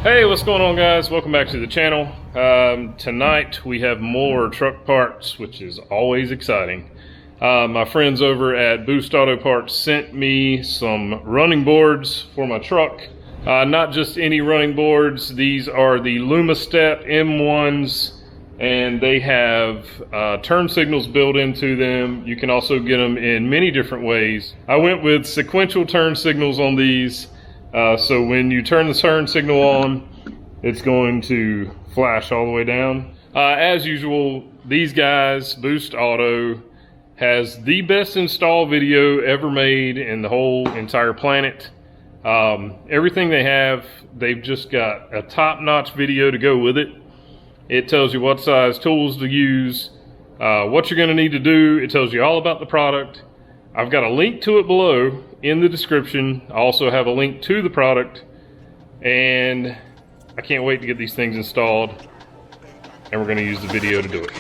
Hey, what's going on, guys? Welcome back to the channel. Tonight we have more truck parts, which is always exciting. My friends over at Boost Auto Parts sent me some running boards for my truck. Not just any running boards, these are the Lumastep M1s, and they have turn signals built into them. You can also get them in many different ways. I went with sequential turn signals on these. So when you turn the turn signal on, it's going to flash all the way down. As usual, these guys, Boost Auto, has the best install video ever made in the whole entire planet. Everything they have, they've just got a top-notch video to go with it. It tells you what size tools to use, what you're going to need to do. It tells you all about the product. I've got a link to it below in the description. I also have a link to the product, and I can't wait to get these things installed, and we're going to use the video to do it.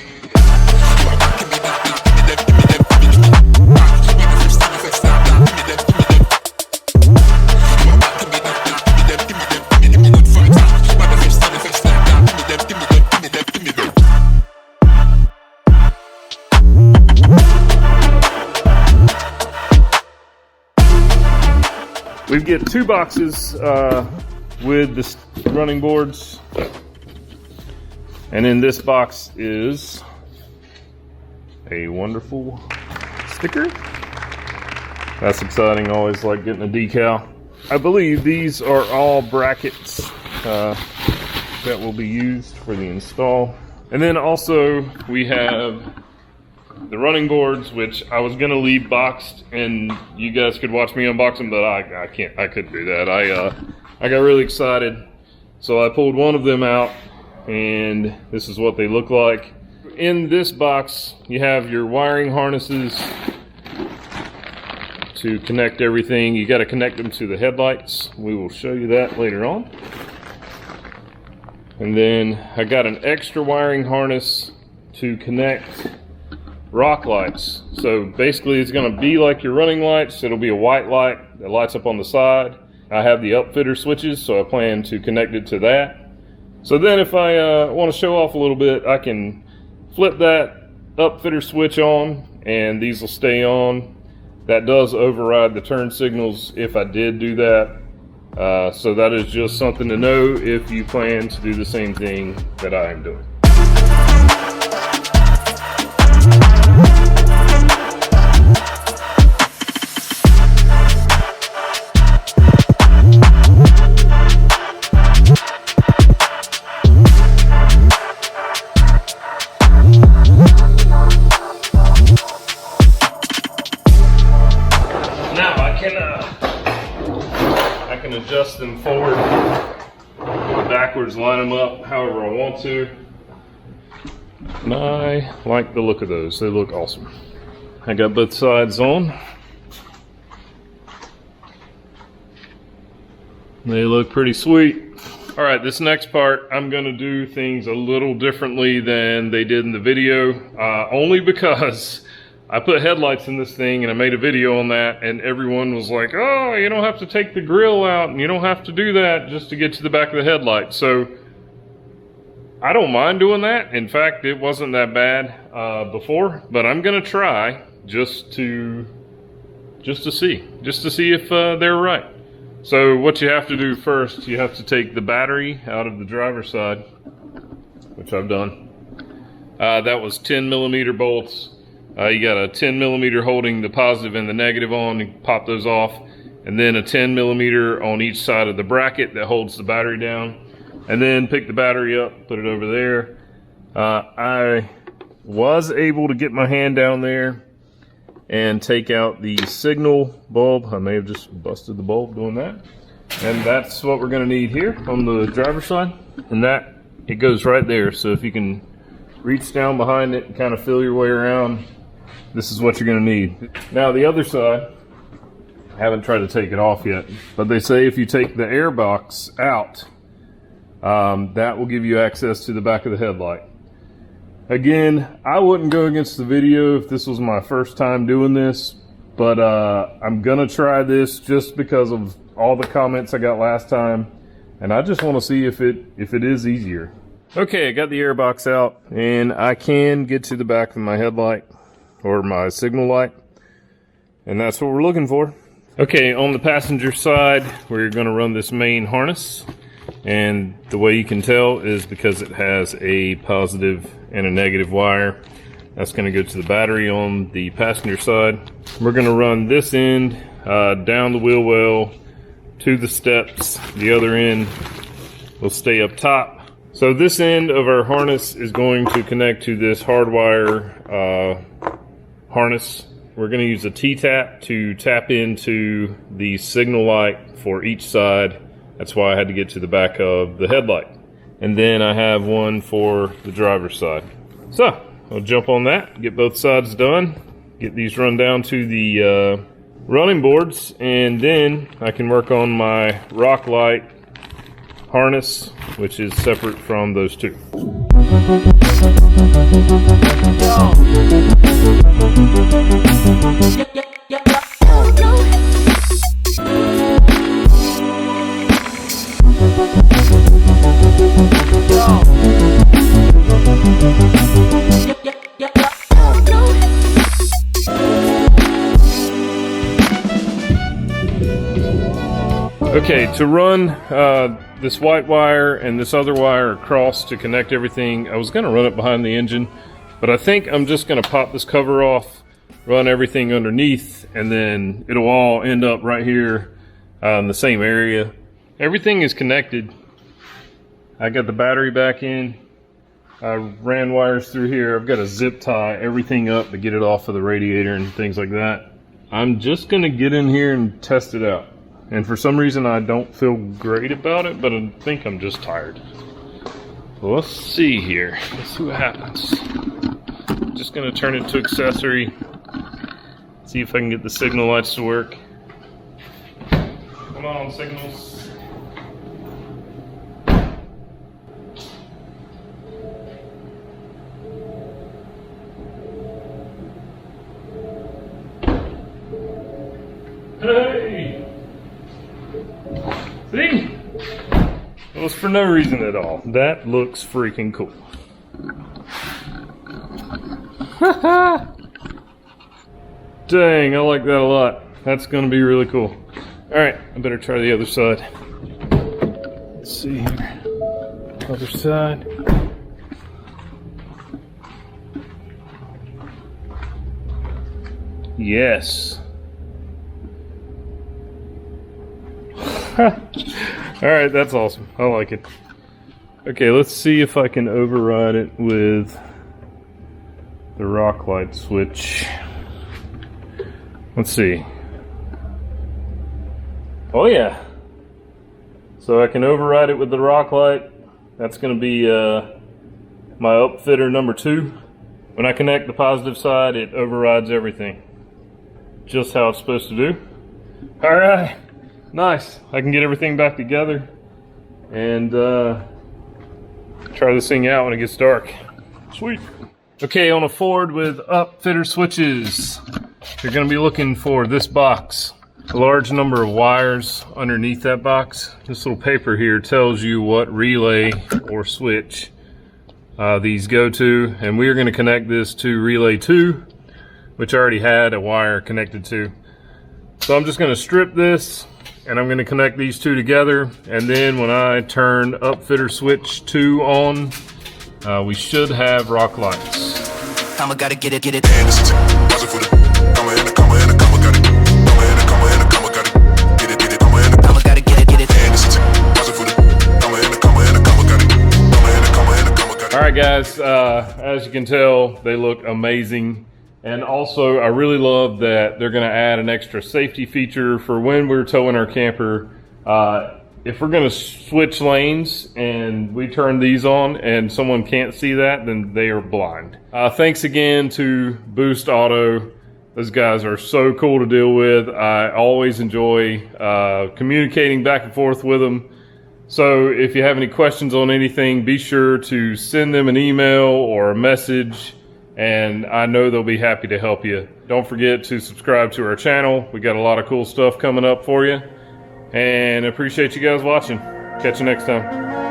We get two boxes with the running boards, and in this box is a wonderful sticker. That's exciting. Always like getting a decal. I believe these are all brackets that will be used for the install. And then also we have the running boards, which I was gonna leave boxed and you guys could watch me unbox them, but I couldn't do that. I got really excited, so I pulled one of them out, and this is what they look like. In this box, you have your wiring harnesses to connect everything. You got to connect them to the headlights. We will show you that later on. And then I got an extra wiring harness to connect rock lights. So basically it's going to be like your running lights. It'll be a white light that lights up on the side. I have the upfitter switches, so I plan to connect it to that. So then if I want to show off a little bit, I can flip that upfitter switch on and these will stay on. That does override the turn signals if I did do that. So that is just something to know if you plan to do the same thing that I am doing. I can adjust them forward or backwards, line them up however I want to. And I like the look of those. They look awesome. I got both sides on. They look pretty sweet. All right, this next part, I'm gonna do things a little differently than they did in the video, only because I put headlights in this thing and I made a video on that, and everyone was like, oh, you don't have to take the grill out and you don't have to do that just to get to the back of the headlight. So I don't mind doing that. In fact, it wasn't that bad before, but I'm gonna try just to see if they're right. So what you have to do first, you have to take the battery out of the driver's side, which I've done. That was 10mm bolts. You got a 10mm holding the positive and the negative on. You pop those off, and then a 10mm on each side of the bracket that holds the battery down. And then pick the battery up, put it over there. I was able to get my hand down there and take out the signal bulb. I may have just busted the bulb doing that. And that's what we're gonna need here on the driver's side. And that, it goes right there. So if you can reach down behind it and kind of feel your way around, this is what you're gonna need. Now the other side, I haven't tried to take it off yet, but they say if you take the air box out, that will give you access to the back of the headlight. Again, I wouldn't go against the video if this was my first time doing this, but I'm gonna try this just because of all the comments I got last time. and I just want to see if it is easier. Okay, I got the air box out, and I can get to the back of my headlight or my signal light, and that's what we're looking for. Okay, on the passenger side, we're going to run this main harness, and the way you can tell is because it has a positive and a negative wire. That's going to go to the battery on the passenger side. We're going to run this end down the wheel well to the steps. The other end will stay up top. So this end of our harness is going to connect to this hardwire harness. We're going to use a T-tap to tap into the signal light for each side. That's why I had to get to the back of the headlight. And then I have one for the driver's side. So I'll jump on that, get both sides done, get these run down to the running boards, and then I can work on my rock light harness, which is separate from those two. Okay, to run this white wire and this other wire across to connect everything, I was going to run it behind the engine, but I think I'm just going to pop this cover off, run everything underneath, and then it'll all end up right here in the same area. Everything is connected. I got the battery back in. I ran wires through here. I've got to zip tie everything up to get it off of the radiator and things like that. I'm just going to get in here and test it out. And for some reason I don't feel great about it, but I think I'm just tired. Well, let's see here. Let's see what happens. Just gonna turn it to accessory. See if I can get the signal lights to work. Come on, signals. Hey! See? It was for no reason at all. That looks freaking cool. Dang, I like that a lot. That's gonna be really cool. Alright, I better try the other side. Let's see here. Other side. Yes. Alright, that's awesome. I like it. Okay, let's see if I can override it with the rock light switch. Let's see. Oh yeah. So I can override it with the rock light. That's going to be my upfitter number 2. When I connect the positive side, it overrides everything. Just how it's supposed to do. Alright. Nice. I can get everything back together and try this thing out when it gets dark. Sweet. Okay, on a Ford with upfitter switches, you're going to be looking for this box. A large number of wires underneath that box. This little paper here tells you what relay or switch these go to, and we are going to connect this to relay 2, which I already had a wire connected to. So I'm just going to strip this, and I'm going to connect these two together, and then when I turn upfitter switch 2 on, we should have rock lights. I'ma gotta get it. Alright guys, as you can tell, they look amazing. And also, I really love that they're going to add an extra safety feature for when we're towing our camper. If we're going to switch lanes and we turn these on and someone can't see that, then they are blind. Thanks again to Boost Auto. Those guys are so cool to deal with. I always enjoy communicating back and forth with them. So if you have any questions on anything, be sure to send them an email or a message, and I know they'll be happy to help you. Don't forget to subscribe to our channel. We got a lot of cool stuff coming up for you, and I appreciate you guys watching. Catch you next time.